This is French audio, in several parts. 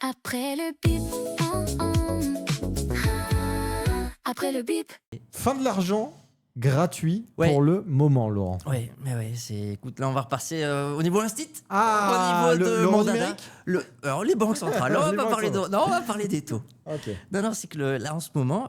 Après le bip, après le bip. Fin de l'argent gratuit Ouais. pour le moment, Laurent. Ouais, mais ouais, écoute, là on va repasser au niveau instit. Ah, Au niveau de l'euro mon dada. numérique. Alors les banques centrales, on va Les pas banques parler centrales. non, on va parler des taux. Ok. Non, c'est que là en ce moment,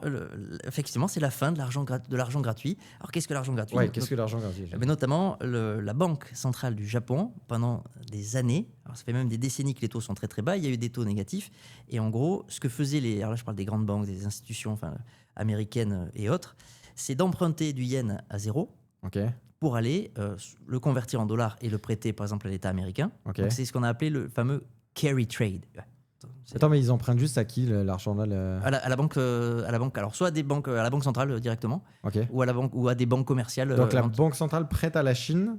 effectivement, c'est la fin de l'argent gratuit. Alors qu'est-ce que l'argent gratuit? Ouais, qu'est-ce que l'argent gratuit? Mais notamment la Banque centrale du Japon, pendant des années, alors ça fait même des décennies que les taux sont très très bas, il y a eu des taux négatifs. Et en gros, ce que faisaient alors là je parle des grandes banques, des institutions américaines et autres, c'est d'emprunter du yen à zéro Ok. pour aller le convertir en dollars et le prêter par exemple à l'État américain. Ok. Donc, c'est ce qu'on a appelé le fameux carry trade. Attends, mais ils empruntent juste à qui l'argent là À la banque, alors soit des banques, à la banque centrale directement, Ok. ou à la banque ou à des banques commerciales. Donc la Banque centrale prête à la Chine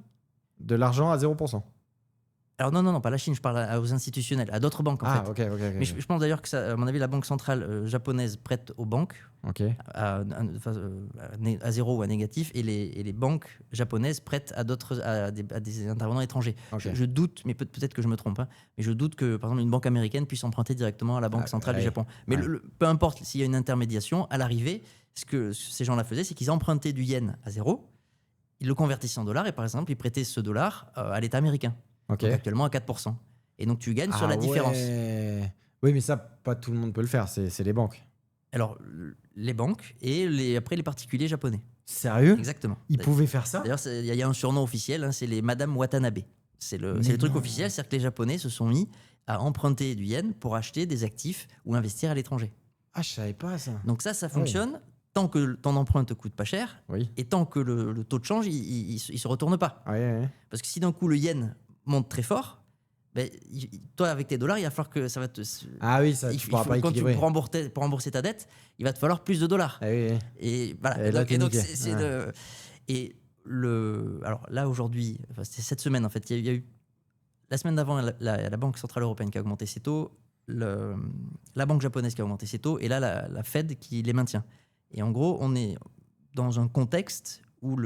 de l'argent à 0%. Alors non, pas la Chine, je parle aux institutionnels, à d'autres banques en fait. Ok. Mais je pense d'ailleurs que ça, à mon avis, la banque centrale japonaise prête aux banques Ok. à zéro ou à négatif, et les banques japonaises prêtent à des intervenants étrangers. Ok. Je doute, mais peut-être que je me trompe, mais je doute que par exemple une banque américaine puisse emprunter directement à la banque centrale du ouais. Japon. Mais Ouais. peu importe s'il y a une intermédiation, à l'arrivée, ce que ces gens-là faisaient, c'est qu'ils empruntaient du yen à zéro, ils le convertissaient en dollars et par exemple ils prêtaient ce dollar à l'État américain. Ok. Donc actuellement à 4%. Et donc tu gagnes sur la différence. Ouais. Oui, mais ça, pas tout le monde peut le faire, c'est les banques. Alors, les banques et après les particuliers japonais. Sérieux? Exactement. Ils pouvaient faire ça? D'ailleurs, il y a un surnom officiel, c'est les Madame Watanabe. C'est le truc non. officiel, c'est-à-dire que les Japonais se sont mis à emprunter du yen pour acheter des actifs ou investir à l'étranger. Ah, je savais pas ça. Donc ça fonctionne tant que ton emprunt te coûte pas cher Oui. et tant que le taux de change, il se retourne pas. Ouais. Parce que si d'un coup le yen monte très fort, ben, toi avec tes dollars, il va falloir que ça va te... Ah oui, ça, tu pourras pas équilibrer. pour rembourser ta dette, il va te falloir plus de dollars. Ah oui. Et voilà. Et là, t'es donc niqué. c'est Ouais. alors là aujourd'hui, c'était cette semaine en fait, il y a eu la semaine d'avant la Banque centrale européenne qui a augmenté ses taux, la banque japonaise qui a augmenté ses taux, et là la Fed qui les maintient. Et en gros, on est dans un contexte où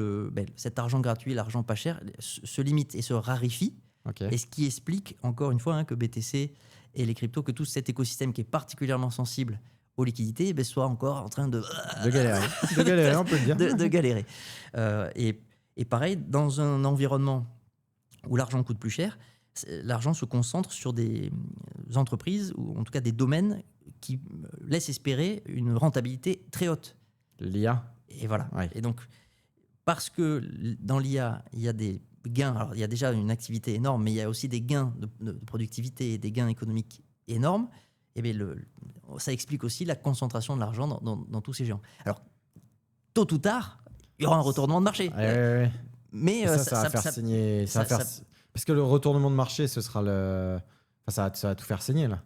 cet argent gratuit, l'argent pas cher, se limite et se raréfie. Ok. Et ce qui explique, encore une fois, que BTC et les cryptos, que tout cet écosystème qui est particulièrement sensible aux liquidités, soit encore en train de galérer. De galérer, on peut le dire. de galérer. Et pareil, dans un environnement où l'argent coûte plus cher, l'argent se concentre sur des entreprises, ou en tout cas des domaines qui laissent espérer une rentabilité très haute. L'IA. Et voilà. Ouais. Et donc, parce que dans l'IA, il y a des gains, alors il y a déjà une activité énorme, mais il y a aussi des gains de productivité et des gains économiques énormes, et bien ça explique aussi la concentration de l'argent dans tous ces géants. Alors, tôt ou tard, il y aura un retournement de marché. Ouais. Mais Ça va faire saigner. Parce que le retournement de marché, ce sera le. Enfin, ça va tout faire saigner, là.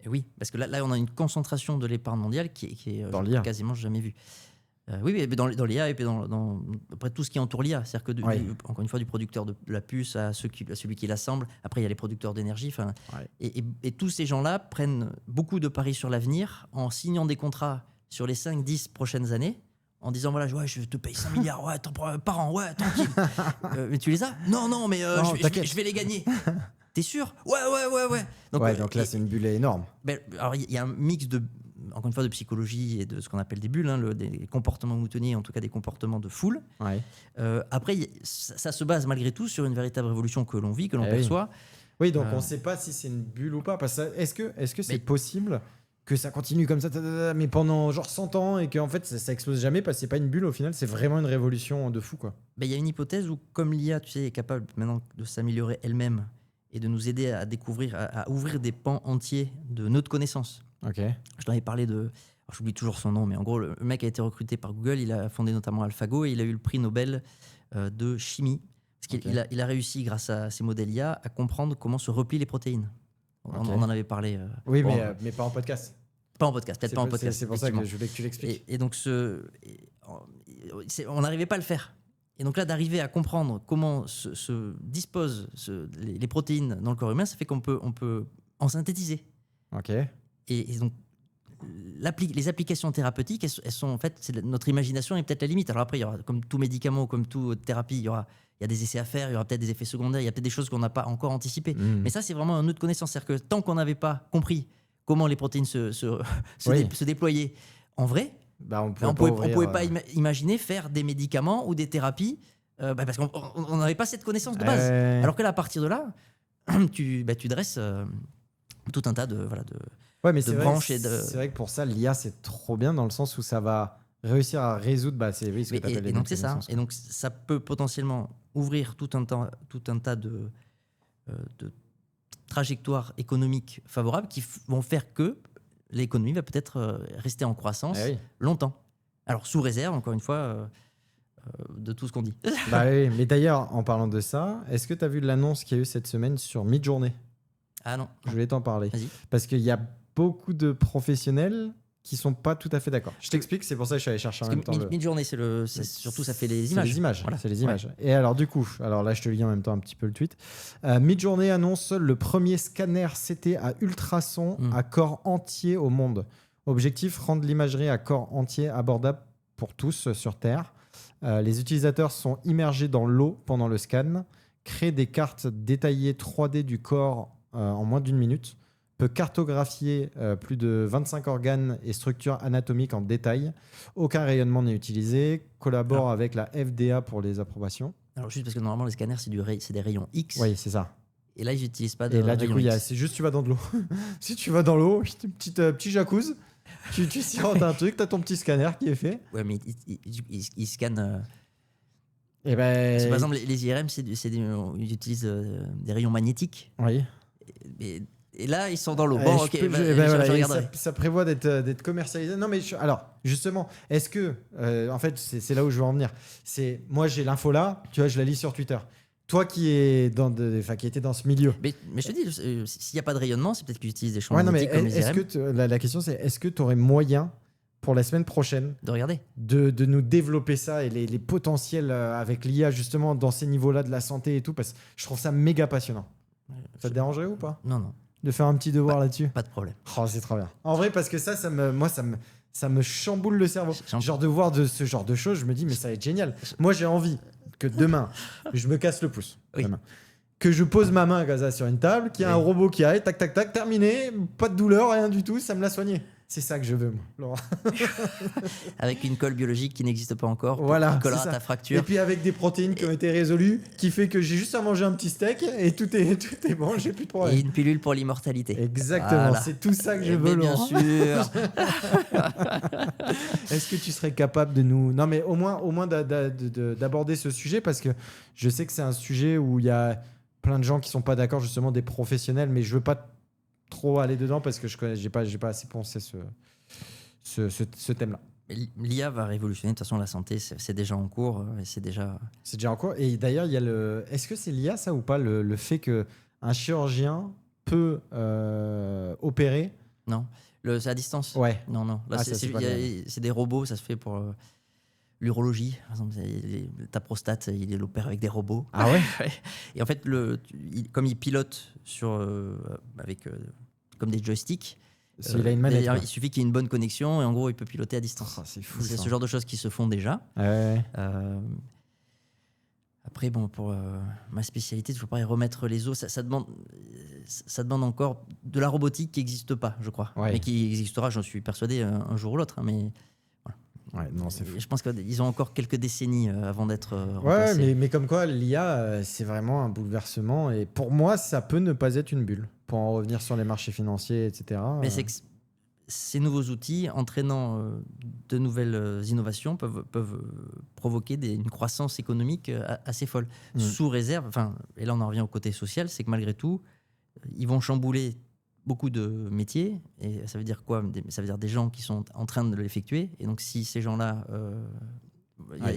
Oui, parce que là, on a une concentration de l'épargne mondiale qui est Dans l'IA. quasiment jamais vue. Oui, mais dans l'IA et puis dans après tout ce qui entoure l'IA. C'est-à-dire que, encore une fois, du producteur de la puce à celui qui l'assemble. Après, il y a les producteurs d'énergie. Et tous ces gens-là prennent beaucoup de paris sur l'avenir en signant des contrats sur les 5-10 prochaines années, en disant voilà, je te paye 100 milliards par an, ouais, tranquille. Mais tu les as? Non, mais je vais les gagner. T'es sûr? Ouais. Donc là, c'est une bulle énorme. Alors, il y a un mix encore une fois, de psychologie et de ce qu'on appelle des bulles, des comportements moutonniers, en tout cas des comportements de foule. Ouais. Après, ça se base malgré tout sur une véritable révolution que l'on vit, que l'on perçoit. Oui, donc on ne sait pas si c'est une bulle ou pas. Est-ce que c'est possible que ça continue comme ça, mais pendant genre 100 ans, et qu'en fait ça explose jamais parce que c'est pas une bulle au final, c'est vraiment une révolution de fou, quoi. Il y a une hypothèse où, comme l'IA, tu sais, est capable maintenant de s'améliorer elle-même et de nous aider à découvrir, à ouvrir des pans entiers de notre connaissance. Ok. Je t'en avais parlé alors j'oublie toujours son nom, mais en gros, le mec a été recruté par Google, il a fondé notamment AlphaGo et il a eu le prix Nobel de chimie. Parce qu'il a réussi, grâce à ses modèles IA, à comprendre comment se replient les protéines. On en avait parlé. Oui, mais pas en podcast. Pas en podcast, peut-être pas en podcast. C'est pour ça que je voulais que tu l'expliques. Et donc, on n'arrivait pas à le faire. Et donc là, d'arriver à comprendre comment se disposent les protéines dans le corps humain, ça fait qu'on peut en synthétiser. Ok. Et donc, les applications thérapeutiques, elles sont en fait, notre imagination est peut-être la limite. Alors après, il y aura, comme tout médicament, comme toute thérapie, il y a des essais à faire, il y aura peut-être des effets secondaires, il y a peut-être des choses qu'on n'a pas encore anticipées. Mais ça, c'est vraiment un nœud de connaissance. C'est-à-dire que tant qu'on n'avait pas compris comment les protéines se déployaient en vrai, Bah, on pouvait pas imaginer faire des médicaments ou des thérapies parce qu'on n'avait pas cette connaissance de base. Alors que là, à partir de là, tu dresses tout un tas de branches. C'est vrai que pour ça, l'IA, c'est trop bien dans le sens où ça va réussir à résoudre ce que tu appelles les donc c'est ça. Et donc ça peut potentiellement ouvrir tout un tas de trajectoires économiques favorables qui vont faire que l'économie va peut-être rester en croissance longtemps. Alors sous réserve, encore une fois, de tout ce qu'on dit. Bah oui, mais d'ailleurs, en parlant de ça, est-ce que tu as vu l'annonce qu'il y a eu cette semaine sur Midjourney ? Ah non. Je voulais t'en parler. Vas-y. Parce qu'il y a beaucoup de professionnels qui sont pas tout à fait d'accord. Je t'explique, c'est pour ça que je suis allé chercher en même temps. Midjourney, surtout ça fait les images. C'est les images. Voilà. C'est les images. Ouais. Et alors du coup, là je te lis en même temps un petit peu le tweet. Midjourney annonce le premier scanner CT à ultrasons à corps entier au monde. Objectif, rendre l'imagerie à corps entier abordable pour tous sur Terre. Les utilisateurs sont immergés dans l'eau pendant le scan, créent des cartes détaillées 3D du corps en moins d'1 minute, peut cartographier plus de 25 organes et structures anatomiques en détail. Aucun rayonnement n'est utilisé, collabore avec la FDA pour les approbations. Alors juste parce que normalement les scanners c'est des rayons X. Oui, c'est ça. Et là ils n'utilisent pas de rayons X. Et là du coup, c'est juste tu vas dans de l'eau. Si tu vas dans l'eau, petit jacuzzi, tu sirotes un truc, tu as ton petit scanner qui est fait. Ouais, mais ils scannent... Et ben... Par exemple, les IRM, ils utilisent des rayons magnétiques. Oui. Et là, ils sont dans l'eau. Bon, ok, je regarderai. Ça prévoit d'être commercialisé. Non, mais alors, justement, est-ce que... en fait, c'est là où je veux en venir. Moi, j'ai l'info là, tu vois, je la lis sur Twitter. Toi qui était dans ce milieu. Mais je te dis, s'il n'y a pas de rayonnement, c'est peut-être qu'ils utilisent des champs magnétiques comme les IRM. La question, c'est est-ce que tu aurais moyen pour la semaine prochaine de regarder, de nous développer ça et les potentiels avec l'IA justement dans ces niveaux-là de la santé et tout, parce que je trouve ça méga passionnant. Ça te dérangerait ou pas ? Non. De faire un petit devoir là-dessus ? Pas de problème. Oh, c'est trop bien. En vrai, parce que ça me chamboule le cerveau. Genre de voir de ce genre de choses, je me dis mais ça va être génial. Moi, j'ai envie que demain, je me casse le pouce. Oui. Demain. Que je pose ma main comme ça sur une table, qu'il y a un robot qui aille, tac, tac, tac, terminé, pas de douleur, rien du tout, ça me l'a soigné. C'est ça que je veux, moi, Laurent. Avec une colle biologique qui n'existe pas encore, voilà, qui collera ta fracture. Et puis avec des protéines qui ont été résolues, qui fait que j'ai juste à manger un petit steak et tout est bon, j'ai plus de problème. Et une pilule pour l'immortalité. Exactement, voilà. C'est tout ça que je veux, bien Laurent. sûr. Est-ce que tu serais capable de nous... Non, mais au moins d'aborder ce sujet, parce que je sais que c'est un sujet où il y a plein de gens qui sont pas d'accord, justement des professionnels, mais je veux pas trop aller dedans parce que j'ai pas assez pensé ce thème-là. L'IA va révolutionner de toute façon la santé, c'est déjà en cours. C'est déjà en cours. Et d'ailleurs, il y a est-ce que c'est l'IA ça ou pas, le fait qu'un chirurgien peut opérer? Non, c'est à distance. Ouais. Non. Là, c'est des robots, ça se fait pour l'urologie. Par exemple, ta prostate, il l'opère avec des robots. Ah ouais. Et en fait, comme il pilote avec comme des joysticks. Il a une manette. Il suffit qu'il y ait une bonne connexion et en gros, il peut piloter à distance. Oh, c'est fou. C'est ce genre de choses qui se font déjà. Ouais. Après, pour ma spécialité, toujours pareil, remettre les os, ça demande encore de la robotique qui n'existe pas, je crois. Ouais. Mais qui existera, j'en suis persuadé, un jour ou l'autre. Hein, mais voilà. Ouais, non, c'est fou. Je pense qu'ils ont encore quelques décennies avant d'être remplacés. Ouais, mais comme quoi, l'IA, c'est vraiment un bouleversement. Et pour moi, ça peut ne pas être une bulle. Pour en revenir sur les marchés financiers, etc. Mais c'est que ces nouveaux outils, entraînant de nouvelles innovations, peuvent provoquer une croissance économique assez folle. Sous réserve, et là on en revient au côté social, c'est que malgré tout, ils vont chambouler beaucoup de métiers. Et ça veut dire quoi ? Ça veut dire des gens qui sont en train de l'effectuer. Et donc si ces gens-là...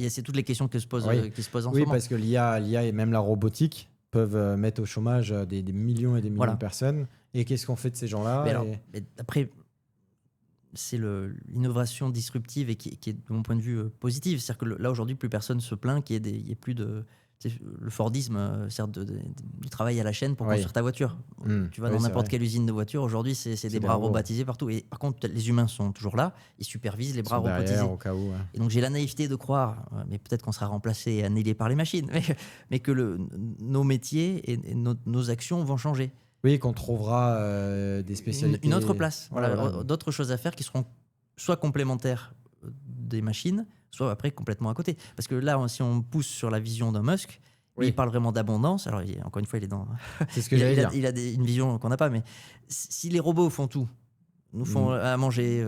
c'est toutes les questions qui se posent en ce moment. Oui, parce que l'IA et même la robotique peuvent mettre au chômage des millions et des millions de personnes. Et qu'est-ce qu'on fait de ces gens-là ? Mais après, c'est l'innovation disruptive et qui est, de mon point de vue, positive. C'est-à-dire que là, aujourd'hui, plus personne se plaint qu'il y ait plus de... Le Fordisme, du travail à la chaîne pour construire ta voiture. Tu vas dans n'importe quelle usine de voiture, aujourd'hui, c'est des bras robotisés partout. Et par contre, les humains sont toujours là, ils supervisent les bras robotisés. Au cas où, Et donc, j'ai la naïveté de croire, mais peut-être qu'on sera remplacé et annihilé par les machines, mais que nos métiers et nos actions vont changer. Oui, qu'on trouvera des spécialités. Une autre place. Ouais, Voilà, voilà. d'autres choses à faire qui seront soit complémentaires des machines, soit après complètement à côté. Parce que là, si on pousse sur la vision d'un Musk, Oui. il parle vraiment d'abondance. Alors, encore une fois, il est dans. C'est ce que j'allais dire. Il a une vision qu'on n'a pas. Mais si les robots font tout, nous font à manger,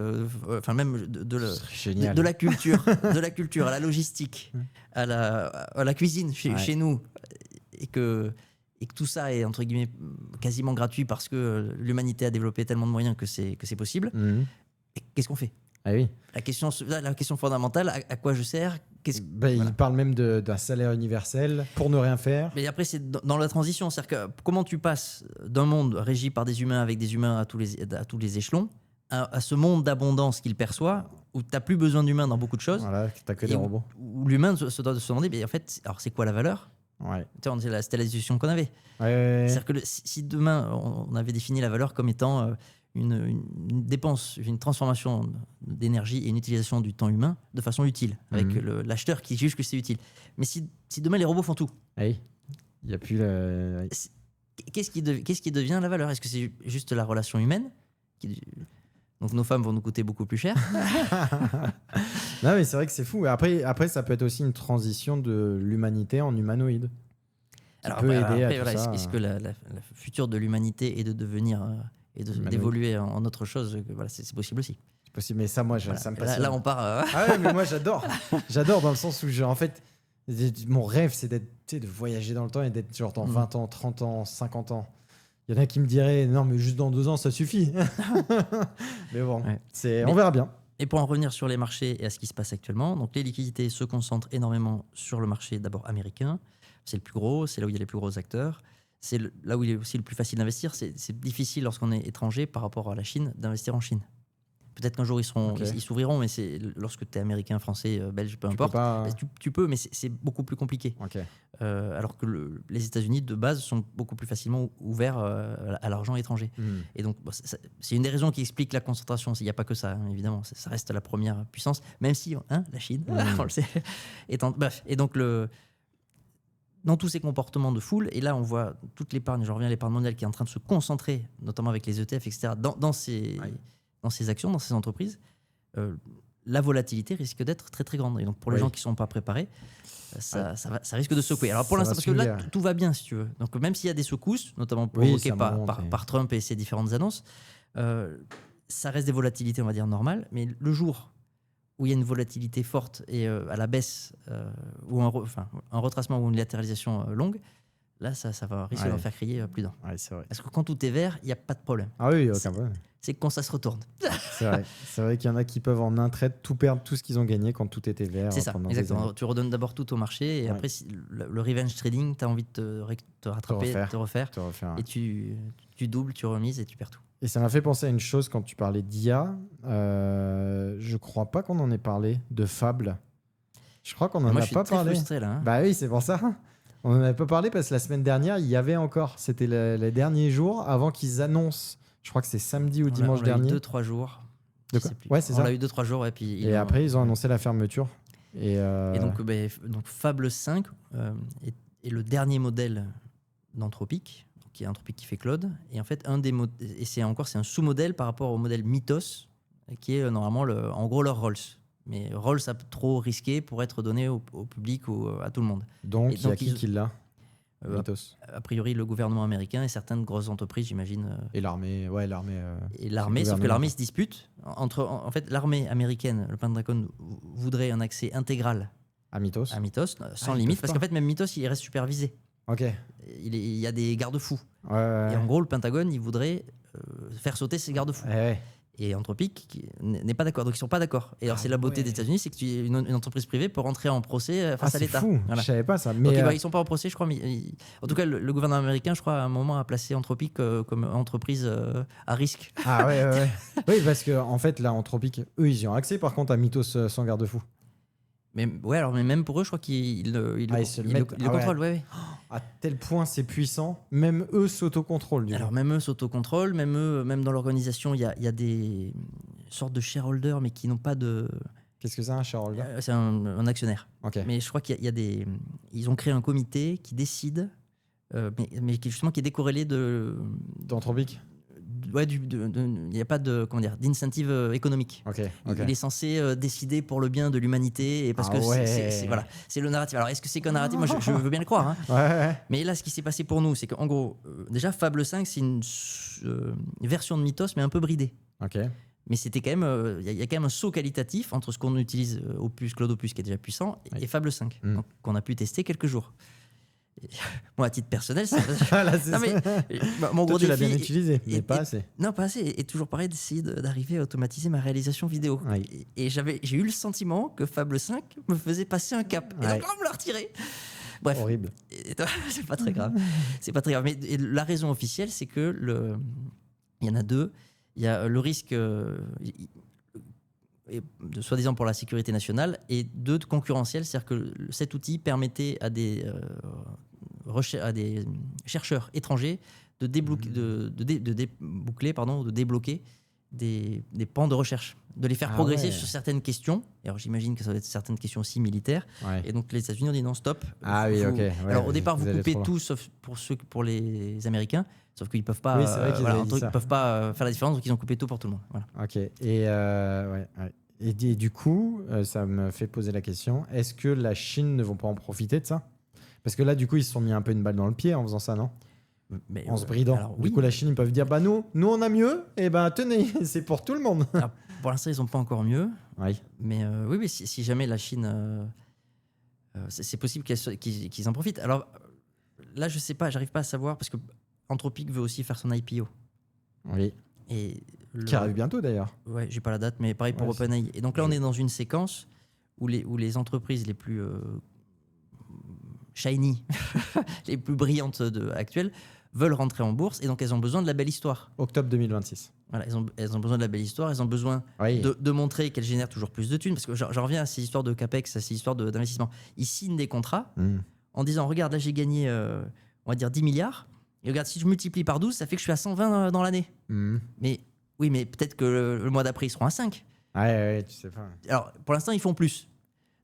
enfin même de la culture, de la culture à la logistique, à la cuisine chez nous, et que tout ça est entre guillemets quasiment gratuit parce que l'humanité a développé tellement de moyens que c'est possible. Et qu'est-ce qu'on fait? Ah oui. La question fondamentale, à quoi je sers? Il parle même d'un salaire universel pour ne rien faire. Mais après, c'est dans la transition. C'est-à-dire que comment tu passes d'un monde régi par des humains avec des humains à tous les échelons à ce monde d'abondance qu'il perçoit où tu n'as plus besoin d'humains dans beaucoup de choses. Voilà, tu n'as que des robots. Où l'humain se doit de se demander, mais en fait, alors c'est quoi la valeur? Ouais. C'était la discussion qu'on avait. Ouais. C'est-à-dire que si demain, on avait défini la valeur comme étant une dépense, une transformation d'énergie et une utilisation du temps humain de façon utile, avec l'acheteur qui juge que c'est utile. Mais si demain les robots font tout, il n'y a plus qu'est-ce qui devient la valeur? Est-ce que c'est juste la relation humaine donc nos femmes vont nous coûter beaucoup plus cher? Non, mais c'est vrai que c'est fou. Après, ça peut être aussi une transition de l'humanité en humanoïde. Alors, peut aider à tout voilà, ça. est-ce que la future de l'humanité est de devenir et d'évoluer en autre chose? Voilà, c'est possible aussi. C'est possible, mais ça, moi, ça me passionne. Là, on part. Ah ouais, mais moi, j'adore. J'adore dans le sens où, en fait, mon rêve, c'est de voyager dans le temps et d'être genre dans 20 ans, 30 ans, 50 ans. Il y en a qui me diraient, non, mais juste dans 2 ans, ça suffit. Mais bon, on verra bien. Et pour en revenir sur les marchés et à ce qui se passe actuellement, donc les liquidités se concentrent énormément sur le marché d'abord américain. C'est le plus gros, c'est là où il y a les plus gros acteurs. C'est là où il est aussi le plus facile d'investir. C'est difficile lorsqu'on est étranger par rapport à la Chine d'investir en Chine. Peut-être qu'un jour ils s'ouvriront, mais c'est lorsque tu es américain, français, belge, peu importe. Tu peux, mais c'est beaucoup plus compliqué. Alors que les États-Unis de base sont beaucoup plus facilement ouverts à l'argent étranger. Et donc c'est une des raisons qui explique la concentration. Il n'y a pas que ça, hein, évidemment. Ça reste la première puissance, même si la Chine, on le sait. Bref, et donc dans tous ces comportements de foule, et là on voit toute l'épargne, je reviens à l'épargne mondiale qui est en train de se concentrer, notamment avec les ETF, etc., dans ces actions, dans ces entreprises, la volatilité risque d'être très très grande. Et donc pour les gens qui ne sont pas préparés, ça risque de secouer. Alors pour l'instant, parce que là tout va bien si tu veux. Donc même s'il y a des secousses, notamment provoquées par Trump et ses différentes annonces, ça reste des volatilités, on va dire, normales. Mais le jour où il y a une volatilité forte et à la baisse, ou un retracement ou une latéralisation longue, là, ça va risquer de faire crier plus d'un. C'est vrai. Parce que quand tout est vert, il n'y a pas de problème. Ah oui, aucun problème. C'est quand ça se retourne. C'est vrai qu'il y en a qui peuvent en un trait tout perdre, tout ce qu'ils ont gagné quand tout était vert. C'est ça, exactement. Tu redonnes d'abord tout au marché et après, le revenge trading, tu as envie de te rattraper, te refaire. Et tu doubles, tu remises et tu perds tout. Et ça m'a fait penser à une chose quand tu parlais d'IA. Je crois pas qu'on en ait parlé, de Fable. Je crois qu'on en a pas parlé. Moi, je suis très frustré là. Bah oui, c'est pour ça. On n'en avait pas parlé parce que la semaine dernière, il y avait encore. C'était les derniers jours avant qu'ils annoncent. Je crois que c'est samedi ou dimanche dernier. On a eu 2-3 jours. De quoi ? Ouais, c'est ça. On a eu 2-3 jours. Et après, ils ont annoncé la fermeture. Et donc Fable 5 est le dernier modèle d'Anthropic, qui est Anthropic qui fait Claude. Et en fait, c'est un sous-modèle par rapport au modèle Mythos, qui est normalement en gros leur Rolls. Mais Rolls a trop risqué pour être donné au public ou à tout le monde. Donc, il y a qui l'a Mythos. A priori, le gouvernement américain et certaines grosses entreprises, j'imagine. Et l'armée, Et l'armée, sauf que l'armée se dispute. En fait, l'armée américaine, le Pentagone, voudrait un accès intégral à Mythos, sans limite. Parce qu'en fait, même Mythos, il reste supervisé. Ok. Il y a des garde-fous. Ouais. Et en gros, le Pentagone, il voudrait faire sauter ces garde-fous. Ouais. Et Anthropic n'est pas d'accord. Donc, ils ne sont pas d'accord. Et alors, c'est la beauté des États-Unis, c'est qu'une entreprise privée peut rentrer en procès face à l'État. C'est fou, voilà. Je savais pas ça. Mais donc, ils ne sont pas en procès, je crois. Mais en tout cas, le gouvernement américain, je crois, à un moment, a placé Anthropic comme entreprise à risque. Ah ouais. Oui, parce qu'en fait, là, Anthropic, eux, ils y ont accès, par contre, à Mythos sans garde-fou. Mais même pour eux, je crois qu'ils le contrôlent. Ouais. À tel point, c'est puissant. Même eux s'autocontrôlent. Alors, même eux s'autocontrôlent. Même dans l'organisation, il y a des sortes de shareholders, mais qui n'ont pas de... Qu'est-ce que c'est un shareholder ? C'est un actionnaire. Okay. Mais je crois qu'il y a des... Ils ont créé un comité qui décide mais justement qui est décorrélé D'Anthropique. Ouais, il n'y a pas d'incentive économique. Il est censé décider pour le bien de l'humanité et parce que c'est le narratif. Alors est-ce que c'est qu'un narratif? Moi je veux bien le croire. Hein. Mais là ce qui s'est passé pour nous, c'est qu'en gros, déjà Fable 5 c'est une version de Mythos mais un peu bridée. Mais c'était quand même, il y a quand même un saut qualitatif entre ce qu'on utilise Cloud Opus qui est déjà puissant et Fable 5 donc, qu'on a pu tester quelques jours. Moi, à titre personnel, mon gros défi, tu l'as bien utilisé, mais pas assez. Non, pas assez. Et toujours pareil, d'essayer d'arriver à automatiser ma réalisation vidéo. Et j'ai eu le sentiment que Fable 5 me faisait passer un cap. Et donc là, on me l'a retiré. Bref. Horrible. C'est pas très grave. C'est pas très grave. Mais la raison officielle, c'est que il y en a deux. Il y a le risque de soi-disant pour la sécurité nationale et deux de concurrentiel, c'est-à-dire que cet outil permettait à des chercheurs étrangers de débloquer des pans de recherche, de les faire progresser sur certaines questions. Alors j'imagine que ça va être certaines questions aussi militaires. Et donc les États-Unis ont dit non, stop. Alors au départ, vous coupez tout sauf pour les Américains. Sauf qu'ils peuvent pas, peuvent pas faire la différence, donc ils ont coupé tout pour tout le monde. Voilà. Et du coup, ça me fait poser la question, est-ce que la Chine ne vont pas en profiter de ça? Parce que là, du coup, ils se sont mis un peu une balle dans le pied en faisant ça, non? En se bridant. Alors, du coup, la Chine, ils peuvent dire, nous, on a mieux, et tenez, c'est pour tout le monde. Alors, pour l'instant, ils n'ont pas encore mieux. Mais oui, si jamais la Chine... c'est possible qu'ils en profitent. Alors là, je sais pas, j'arrive pas à savoir, parce que Anthropic veut aussi faire son IPO. Qui arrive bientôt d'ailleurs. Ouais, j'ai pas la date, mais pareil pour OpenAI. Et donc là, on est dans une séquence où les entreprises les plus shiny, les plus brillantes actuelles, veulent rentrer en bourse et donc elles ont besoin de la belle histoire. Octobre 2026. Voilà, elles ont besoin de la belle histoire, elles ont besoin de montrer qu'elles génèrent toujours plus de thunes. Parce que j'en reviens à ces histoires de CAPEX, à ces histoires d'investissement. Ils signent des contrats en disant, regarde, là j'ai gagné, on va dire 10 milliards. Et regarde, si je multiplie par 12, ça fait que je suis à 120 dans l'année. Mais oui, mais peut-être que le mois d'après, ils seront à 5. Tu sais pas. Alors, pour l'instant, ils font plus.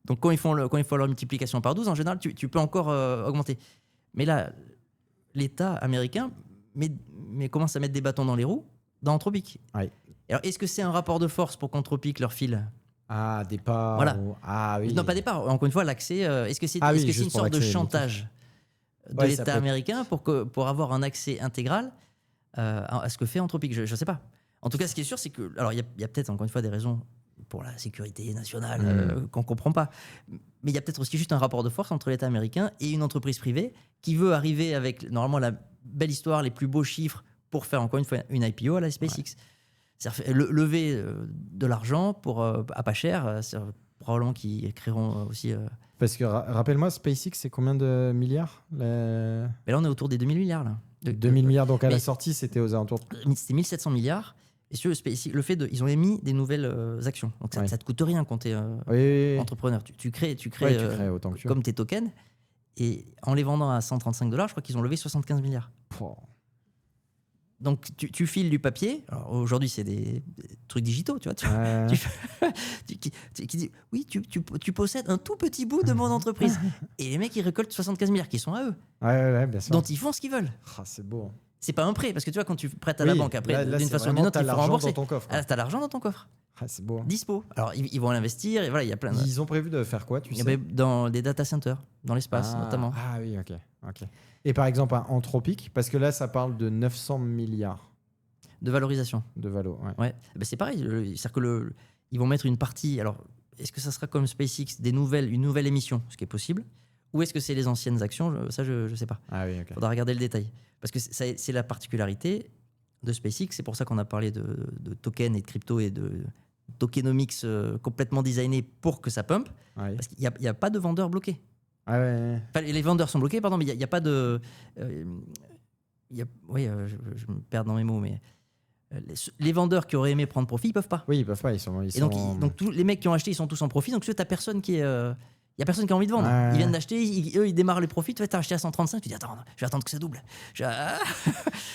Donc, quand ils font leur multiplication par 12, en général, tu peux encore augmenter. Mais là, l'État américain commence à mettre des bâtons dans les roues dans Anthropic. Alors, est-ce que c'est un rapport de force pour qu'Anthropic leur file des parts. Voilà. Non, pas des parts. Encore une fois, l'accès. Est-ce que c'est une sorte de chantage de l'État américain pour avoir un accès intégral à ce que fait Anthropic? Je ne sais pas. En tout cas, ce qui est sûr, c'est que... Alors, il y a peut-être, encore une fois, des raisons pour la sécurité nationale qu'on ne comprend pas. Mais il y a peut-être aussi juste un rapport de force entre l'État américain et une entreprise privée qui veut arriver avec, normalement, la belle histoire, les plus beaux chiffres pour faire, encore une fois, une IPO à la SpaceX. C'est-à-dire lever de l'argent à pas cher, probablement qu'ils créeront aussi... Parce que, rappelle-moi, SpaceX, c'est combien de milliards Mais là, on est autour des 2000 milliards. Là. 2000 milliards, donc à la sortie, c'était aux alentours. C'était 1700 milliards. Et sur SpaceX, ils ont émis des nouvelles actions. Donc ça ne te coûte rien quand tu es entrepreneur. Tu crées autant que tu comme tes tokens. Et en les vendant à $135, je crois qu'ils ont levé 75 milliards. Donc tu files du papier. Alors, aujourd'hui, c'est des trucs digitaux, tu vois. Qui dit oui, tu possèdes un tout petit bout de mon entreprise. Et les mecs, ils récoltent 75 milliards qui sont à eux. Bien sûr. Dont ils font ce qu'ils veulent. C'est beau. C'est pas un prêt, parce que tu vois, quand tu prêtes à la banque, après, d'une façon ou d'une autre, ils font rembourser. T'as l'argent dans ton coffre. C'est beau. Dispo. Alors, ils vont l'investir, et voilà, il y a plein de... Ils ont prévu de faire quoi, tu sais? Dans des data centers, dans l'espace, notamment. Ok. Et par exemple, un Anthropic, parce que là, ça parle de 900 milliards. De valorisation. De valo, c'est pareil. C'est-à-dire que ils vont mettre une partie... Alors, est-ce que ça sera comme SpaceX, une nouvelle émission, ce qui est possible? Ou est-ce que c'est les anciennes actions? Ça, je ne sais pas. Il faudra regarder le détail. Parce que c'est la particularité de SpaceX. C'est pour ça qu'on a parlé de tokens et de crypto et de tokenomics complètement designés pour que ça pump. Parce qu'il n'y a pas de vendeurs bloqués. Enfin, les vendeurs sont bloqués, pardon, mais il n'y a pas de... je me perds dans mes mots, mais... Les vendeurs qui auraient aimé prendre profit, ils peuvent pas. Ils peuvent pas. Donc tous les mecs qui ont acheté, ils sont tous en profit. Donc tu n'as personne qui est... Il n'y a personne qui a envie de vendre. Ils viennent d'acheter, eux, ils démarrent les profits. Tu as acheté à 135, tu dis attends, je vais attendre que ça double.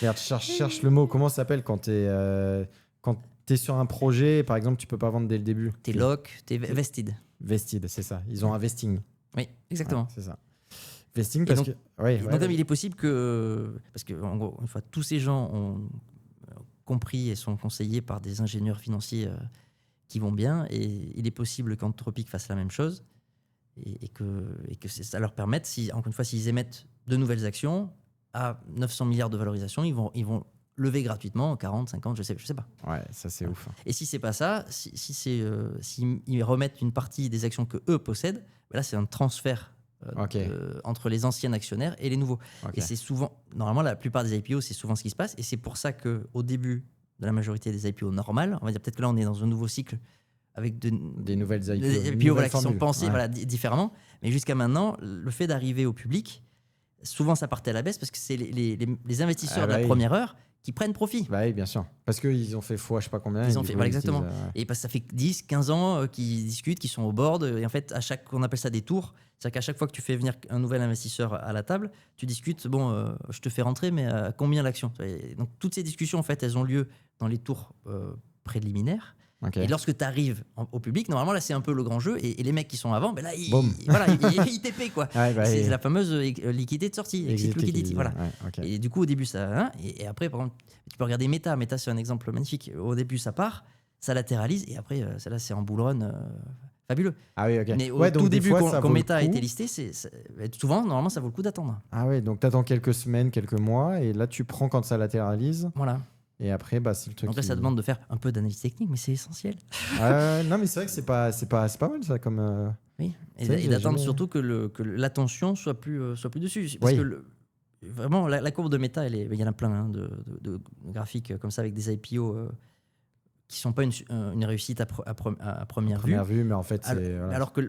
Merde, cherche le mot. Comment ça s'appelle quand tu es sur un projet, par exemple, tu peux pas vendre dès le début? Tu es lock, tu es vested. Vested, c'est ça. Ils ont un vesting. Oui, exactement. C'est ça. vesting Et parce donc- que. Ouais, Et donc, il est possible que, parce que en gros, une fois, tous ces gens ont compris et sont conseillés par des ingénieurs financiers qui vont bien, et il est possible qu'Anthropic fasse la même chose, et que ça leur permette, encore une fois, s'ils émettent de nouvelles actions à 900 milliards de valorisation, ils vont lever gratuitement 40, 50, je sais pas. Ouais, ça c'est ouf. Et si c'est pas ça, s'ils remettent une partie des actions que eux possèdent, ben là c'est un transfert entre les anciens actionnaires et les nouveaux. Ok. Et c'est souvent, normalement la plupart des IPO, c'est souvent ce qui se passe. Et c'est pour ça qu'au début de la majorité des IPO normales, on va dire peut-être que là on est dans un nouveau cycle avec Des nouvelles IPO, des une IPO nouvelle qui sont formule. pensés Ouais. différemment. Mais jusqu'à maintenant, le fait d'arriver au public, souvent ça partait à la baisse parce que c'est les investisseurs de la première heure qui prennent profit. Bah oui, bien sûr. Parce qu'ils ont fait fois je sais pas combien. Ils et ont du fait, coup, voilà, ils se exactement. disent, Et parce que ça fait 10, 15 ans qu'ils discutent, qu'ils sont au board. Et en fait, on appelle ça des tours. C'est-à-dire qu'à chaque fois que tu fais venir un nouvel investisseur à la table, tu discutes, je te fais rentrer, mais à combien l'action? Et donc, toutes ces discussions, en fait, elles ont lieu dans les tours préliminaires. Ok. Et lorsque tu arrives au public, normalement, là, c'est un peu le grand jeu. Et les mecs qui sont avant, ben là, Boum. ils TP, quoi. Ouais, bah, C'est et- la fameuse liquidité de sortie, exit liquidity. Voilà. Ouais, ok. Et du coup, au début, ça. Et après, par exemple, tu peux regarder Meta. Meta, c'est un exemple magnifique. Au début, ça part, ça latéralise, et après, celle-là, c'est en bull run fabuleux. Ah oui, ok. Mais au Ouais, donc tout des début, fois, quand ça vaut le Meta a coup. été listé, souvent, normalement, ça vaut le coup d'attendre. Ah ouais, donc t'attends quelques semaines, quelques mois, et là tu prends quand ça latéralise, Voilà. et après, bah, c'est le truc. Donc là, ça demande de faire un peu d'analyse technique, mais c'est essentiel. Non, mais c'est vrai que c'est pas mal ça comme. Oui. C'est vrai que Et j'ai d'attendre jamais- surtout que l'attention soit plus dessus. Parce Oui. que vraiment, la courbe de Meta, il y en a plein de graphiques comme ça avec des IPO qui sont pas une réussite à première vue. Première vue, mais en fait, c'est. Alors, voilà. alors que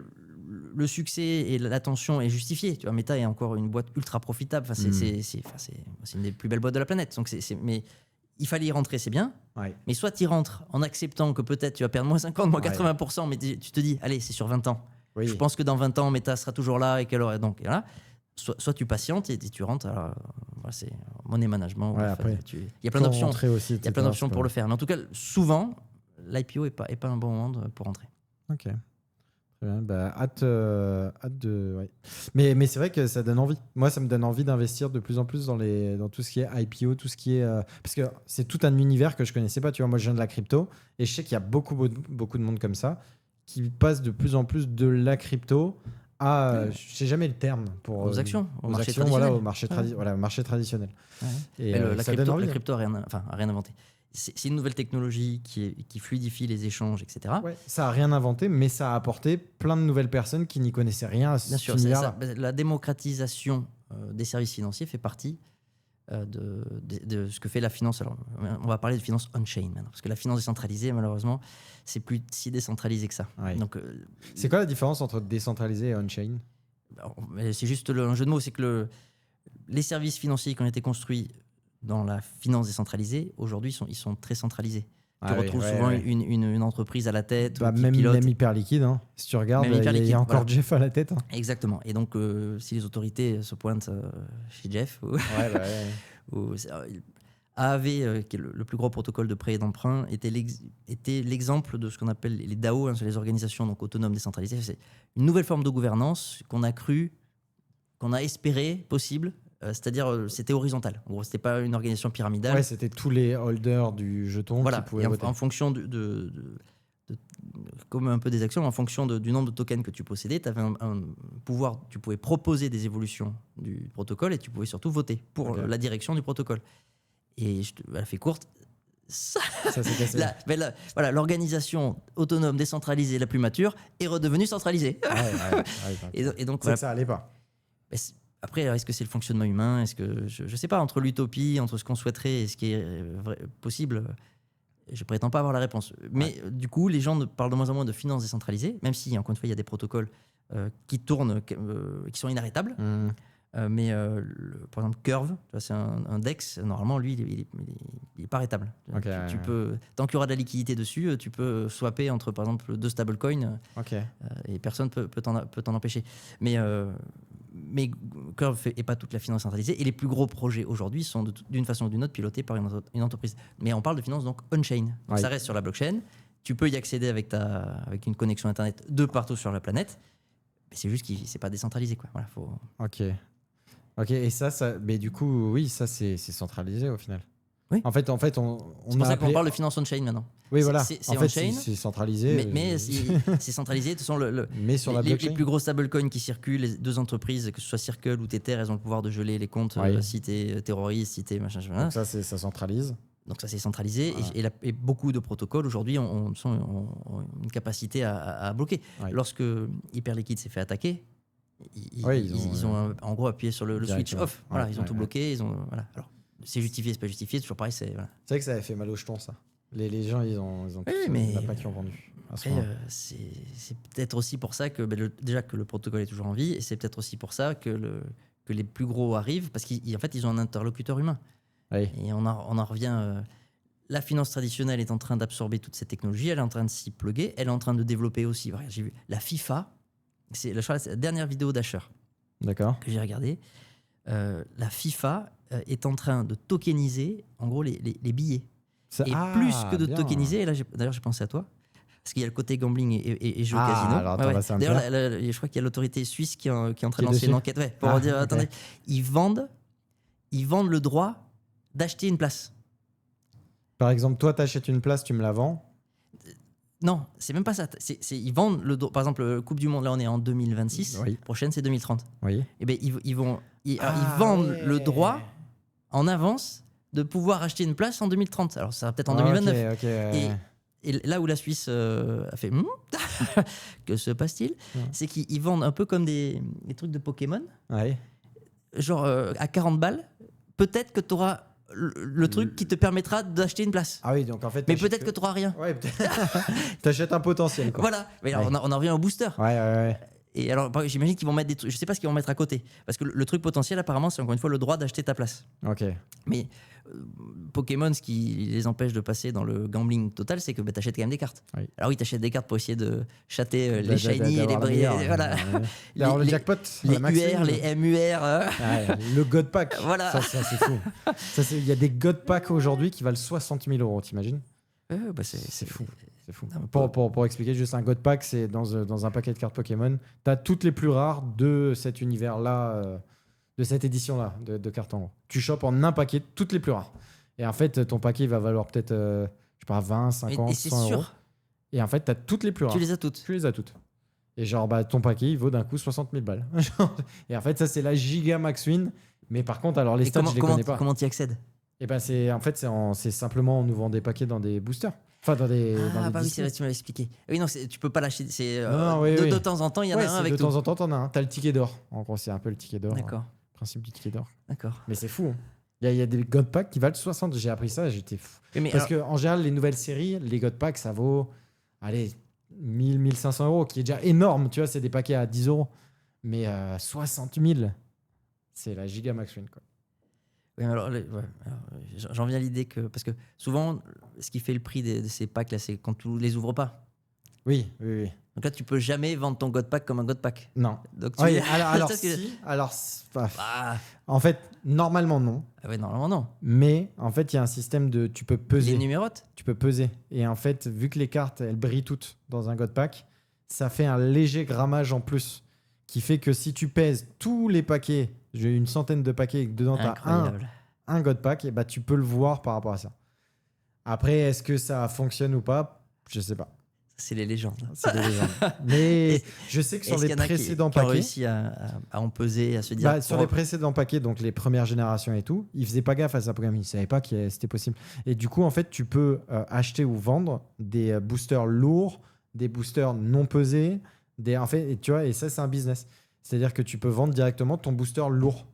le succès et l'attention est justifié. Tu vois, Meta est encore une boîte ultra profitable. Enfin, c'est une des plus belles boîtes de la planète. Donc mais il fallait y rentrer, c'est bien. Ouais. Mais soit tu y rentres en acceptant que peut-être tu vas perdre moins 50, moins 80%, mais tu te dis, allez, c'est sur 20 ans. Oui. Je pense que dans 20 ans, Meta sera toujours là et qu'elle aurait. Donc, voilà. Soit tu patientes et tu rentres. Alors, voilà, c'est money management. Ouais, Bref, après, il y a plein d'options. Aussi, Il y a plein d'options pour le faire. Mais en tout cas, souvent, l'IPO n'est pas un bon moment pour rentrer. Ok. Très bien. Bah, hâte de. Ouais. Mais c'est vrai que ça donne envie. Moi, ça me donne envie d'investir de plus en plus dans tout ce qui est IPO, tout ce qui est. Parce que c'est tout un univers que je connaissais pas. Tu vois, moi, je viens de la crypto et je sais qu'il y a beaucoup de monde comme ça qui passe de plus en plus de la crypto à. Je sais jamais le terme pour. Aux actions, au marché actions, traditionnel. voilà, au marché traditionnel. Ouais. Et Mais ça donne envie. la crypto a rien inventé. C'est une nouvelle technologie qui fluidifie les échanges, etc. Ouais, ça a rien inventé, mais ça a apporté plein de nouvelles personnes qui n'y connaissaient rien à Bien ce sûr, univers. la démocratisation des services financiers fait partie de ce que fait la finance. Alors, on va parler de finance on-chain maintenant, parce que la finance décentralisée, malheureusement, c'est plus si décentralisé que ça. Ouais. Donc, C'est quoi la différence entre décentralisé et on-chain? c'est juste un jeu de mots, c'est que les services financiers qui ont été construits dans la finance décentralisée, aujourd'hui, ils sont très centralisés. Tu retrouves souvent une entreprise à la tête, Bah, qui même pilote. hyper liquide. Hein. Si tu regardes, Même hyper il y liquide, a encore voilà. Jeff à la tête. Hein. Exactement. Et donc, si les autorités se pointent chez Jeff, AAV, qui est le plus gros protocole de prêt et d'emprunt, était l'exemple de ce qu'on appelle les DAO, hein, c'est les organisations donc autonomes décentralisées. C'est une nouvelle forme de gouvernance qu'on a espéré possible. C'est-à-dire, c'était horizontal. En gros, c'était pas une organisation pyramidale. Ouais, c'était tous les holders du jeton Voilà. qui pouvaient Et voter. en fonction comme un peu des actions, en fonction du nombre de tokens que tu possédais, tu avais un pouvoir, tu pouvais proposer des évolutions du protocole et tu pouvais surtout voter pour la direction du protocole. Et elle a fait courte. Ça s'est cassé. L'organisation autonome décentralisée la plus mature est redevenue centralisée. Et donc, c'est que ça allait pas. Après, est-ce que c'est le fonctionnement humain? Est-ce que je sais pas, entre l'utopie, entre ce qu'on souhaiterait et ce qui est possible, je prétends pas avoir la réponse. Mais du coup, les gens parlent de moins en moins de finances décentralisées, même si, encore une fois, il y a des protocoles qui tournent, qui sont inarrêtables. Mais par exemple, Curve, c'est un DEX, normalement, lui, il est pas arrêtable. Tu peux, tant qu'il y aura de la liquidité dessus, tu peux swapper entre, par exemple, 2 stablecoins et personne peut t'en empêcher. Mais Curve n'est pas toute la finance centralisée et les plus gros projets aujourd'hui sont d'une façon ou d'une autre pilotés par une entreprise. Mais on parle de finance donc on-chain. Donc ça reste sur la blockchain. Tu peux y accéder avec une connexion Internet de partout sur la planète. Mais c'est juste que c'est pas décentralisé. Quoi. Voilà, Ok. Ok, et ça, mais du coup, oui, ça c'est centralisé au final. Oui. En fait, on C'est a pour ça qu'on appelé- parle de finance on-chain maintenant. Oui, voilà. C'est En fait, on-chain, c'est centralisé. mais c'est centralisé. De toute façon, Mais sur la les blockchain. plus gros stablecoins qui circulent, les deux entreprises, que ce soit Circle ou Tether, elles ont le pouvoir de geler les comptes Oui. si t'es terroriste, si t'es machin. Donc ça centralise. Donc ça c'est centralisé Voilà. et beaucoup de protocoles aujourd'hui ont une capacité à bloquer. Ouais. Lorsque Hyperliquid s'est fait attaquer, ils ont en gros appuyé sur le switch directement. off. Voilà, Ouais, ils ont tout bloqué. Voilà. Alors c'est justifié, c'est pas justifié, c'est toujours pareil. Voilà. C'est vrai que ça avait fait mal aux jetons, ça. Les gens, ils ont mais il y en a pas qui ont vendu. Après, c'est peut-être aussi pour ça que déjà que le protocole est toujours en vie et c'est peut-être aussi pour ça que les plus gros arrivent parce qu'en fait ils ont un interlocuteur humain. Oui. Et on en revient. La finance traditionnelle est en train d'absorber toute cette technologie, elle est en train de s'y plugger, elle est en train de développer aussi. Voilà, j'ai vu la FIFA, c'est la dernière vidéo d'Asher D'accord. que j'ai regardée. La FIFA est en train de tokeniser, en gros, les billets. Et plus que de tokeniser, et là, d'ailleurs, j'ai pensé à toi, parce qu'il y a le côté gambling et jeux casino. Alors, ça d'ailleurs, je crois qu'il y a l'autorité suisse qui est en train de lancer une enquête pour dire okay. attendez, ils vendent le droit d'acheter une place. Par exemple, toi, tu achètes une place, tu me la vends. Non, c'est même pas ça. Ils vendent le droit. Par exemple, Coupe du Monde, là, on est en 2026. Oui. Prochaine, c'est 2030. Oui. Et bien, ils vendent le droit en avance de pouvoir acheter une place en 2030. Alors, ça va peut-être en 2029. Okay. Et là où la Suisse a fait que se passe-t-il, c'est qu'ils vendent un peu comme des trucs de Pokémon. Ouais. Genre à 40 balles, peut-être que tu auras le truc qui te permettra d'acheter une place. Ah oui, donc en fait. Mais peut-être que tu n'auras rien. Ouais, t'achètes un potentiel, quoi. Voilà. Mais alors, on en revient au booster. Ouais. Et alors, j'imagine qu'ils vont mettre des trucs. Je sais pas ce qu'ils vont mettre à côté. Parce que le truc potentiel, apparemment, c'est encore une fois le droit d'acheter ta place. Ok. Mais Pokémon, ce qui les empêche de passer dans le gambling total, c'est que tu achètes quand même des cartes. Oui. Alors oui, tu achètes des cartes pour essayer de chater les shiny et les brilles. Voilà. Alors le jackpot, les UR, les MUR. Le God Pack. Voilà. Ça c'est fou. Il y a des God Pack aujourd'hui qui valent 60 000 €, t'imagines? C'est fou. C'est fou. Pour expliquer juste un God Pack, c'est dans un paquet de cartes Pokémon, tu as toutes les plus rares de cet univers-là, de cette édition-là de cartes en gros. Tu chopes en un paquet toutes les plus rares. Et en fait, ton paquet va valoir peut-être, je sais pas, 20, 50, 100 €. Et en fait, tu as toutes les plus rares. Tu les as toutes. Tu les as toutes. Et genre, ton paquet, il vaut d'un coup 60 000 balles. Et en fait, ça, c'est la giga max win. Mais par contre, alors les stats, je les connais pas. Comment tu y accèdes? Et ben, c'est simplement en ouvrant des paquets dans des boosters. Enfin, dans des. Oui, c'est vrai, tu m'avais expliqué. Oui, non, tu peux pas lâcher. De temps en temps, il y en a un avec de tout. temps en temps, t'en as un. T'as le ticket d'or. En gros, c'est un peu le ticket d'or. D'accord. Le principe du ticket d'or. D'accord. Mais c'est fou. Hein. Il y a des God Packs qui valent 60. J'ai appris ça et j'étais fou. Parce qu'en général, les nouvelles séries, les God Packs, ça vaut, allez, 1000, 1500 €, qui est déjà énorme. Tu vois, c'est des paquets à 10 €. Mais 60 000, c'est la giga max win, quoi. Oui, alors, j'en viens à l'idée que. Parce que souvent, ce qui fait le prix de ces packs-là, c'est quand tu les ouvres pas. Oui. Donc là, tu peux jamais vendre ton God Pack comme un God Pack. Non. Donc, en fait, normalement, non. Ah ouais, normalement, non. Mais en fait, il y a un système de. Tu peux peser. Les numérotes. Tu peux peser. Et en fait, vu que les cartes, elles brillent toutes dans un God Pack, ça fait un léger grammage en plus. Qui fait que si tu pèses tous les paquets, j'ai une centaine de paquets et que dedans, tu as un God Pack, et bah, tu peux le voir par rapport à ça. Après, est-ce que ça fonctionne ou pas? Je sais pas. C'est les légendes. C'est des légendes. Mais je sais que sur les précédents paquets. Qui ont réussi à en peser, à se dire. Sur les précédents paquets, donc les premières générations et tout, ils faiaisaient pas gaffe à ça. Ils ne savaient pas que c'était possible. Et du coup, en fait, tu peux acheter ou vendre des boosters lourds, des boosters non pesés. En fait, et tu vois, et ça, c'est un business. C'est-à-dire que tu peux vendre directement ton booster lourd.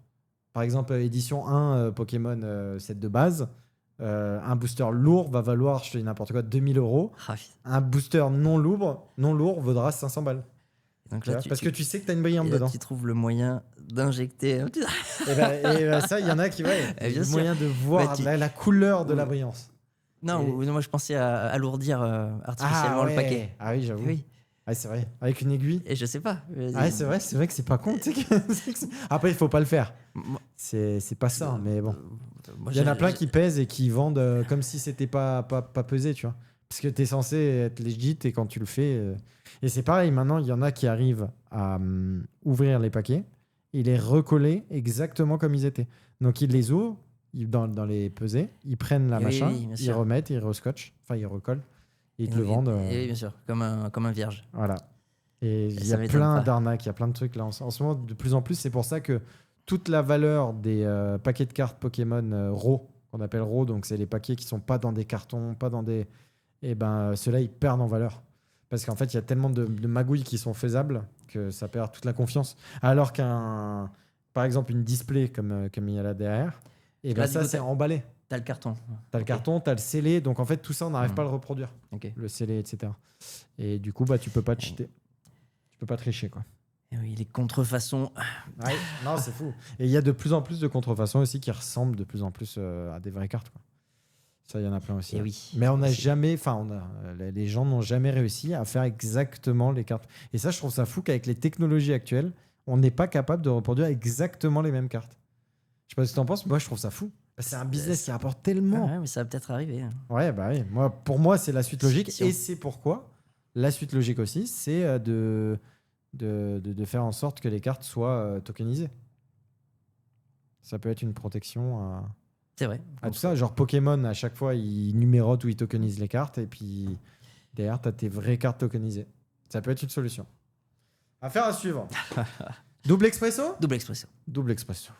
Par exemple, édition 1 Pokémon set de base. Un booster lourd va valoir, je te dis n'importe quoi, 2000 €. Un booster non lourd vaudra 500 balles. Donc là, parce que tu sais que tu as une brillante dedans. Tu trouves le moyen d'injecter. et ça, il y en a qui le moyen de voir la couleur de la brillance. Non, moi je pensais à alourdir artificiellement le paquet. Ah oui, j'avoue. Oui. Ah, c'est vrai. Avec une aiguille. Et je sais pas. C'est vrai que c'est pas con. Après, il faut pas le faire. C'est pas ça, mais bon. Il y en a plein qui pèsent et qui vendent comme si c'était pas pesé, tu vois. Parce que tu es censé être legit et quand tu le fais. Et c'est pareil, maintenant, il y en a qui arrivent à ouvrir les paquets et les recoller exactement comme ils étaient. Donc ils les ouvrent dans les pesées, ils prennent la Oui, machin, oui, bien ils sûr. remettent, ils rescotchent, enfin ils recollent, et ils te Et le oui, vendent. et oui, bien sûr, comme un vierge. Voilà. Et il y ça a m'étonne plein pas. d'arnaques, il y a plein de trucs là en ce moment, de plus en plus. C'est pour ça que toute la valeur des paquets de cartes Pokémon RAW, qu'on appelle RAW, donc c'est les paquets qui sont pas dans des cartons, pas dans des. Et ben ceux-là, ils perdent en valeur. Parce qu'en fait, il y a tellement de magouilles qui sont faisables que ça perd toute la confiance. Alors par exemple, une display comme il y a là derrière, et ben Là, du ça, coup, c'est t'as emballé. le carton. T'as le Ok. carton, t'as le scellé, donc en fait, tout ça, on n'arrive Mhm. pas à le reproduire. Ok. Le scellé, etc. Et du coup, bah, tu peux pas cheater. Tu peux pas tricher, quoi. Et oui, les contrefaçons. Ouais, non, c'est fou. Et il y a de plus en plus de contrefaçons aussi qui ressemblent de plus en plus à des vraies cartes, quoi. Ça, il y en a plein aussi. Et Ouais. oui. Mais on n'a Aussi. jamais, enfin, les gens n'ont jamais réussi à faire exactement les cartes. Et ça, je trouve ça fou qu'avec les technologies actuelles, on n'est pas capable de reproduire exactement les mêmes cartes. Je sais pas ce que tu en penses, moi, je trouve ça fou. C'est un business qui rapporte Ah tellement. ouais, mais ça va peut-être arriver. Ouais, bah oui. Pour moi, c'est la suite logique. Si on- Et c'est pourquoi la suite logique aussi, c'est de faire en sorte que les cartes soient tokenisées. Ça peut être une protection C'est vrai. à tout ça. Genre Pokémon, à chaque fois, ils numérotent ou ils tokenisent les cartes. Et puis derrière, tu as tes vraies cartes tokenisées. Ça peut être une solution. Affaire à suivre. Double expresso Double expression. Double expresso.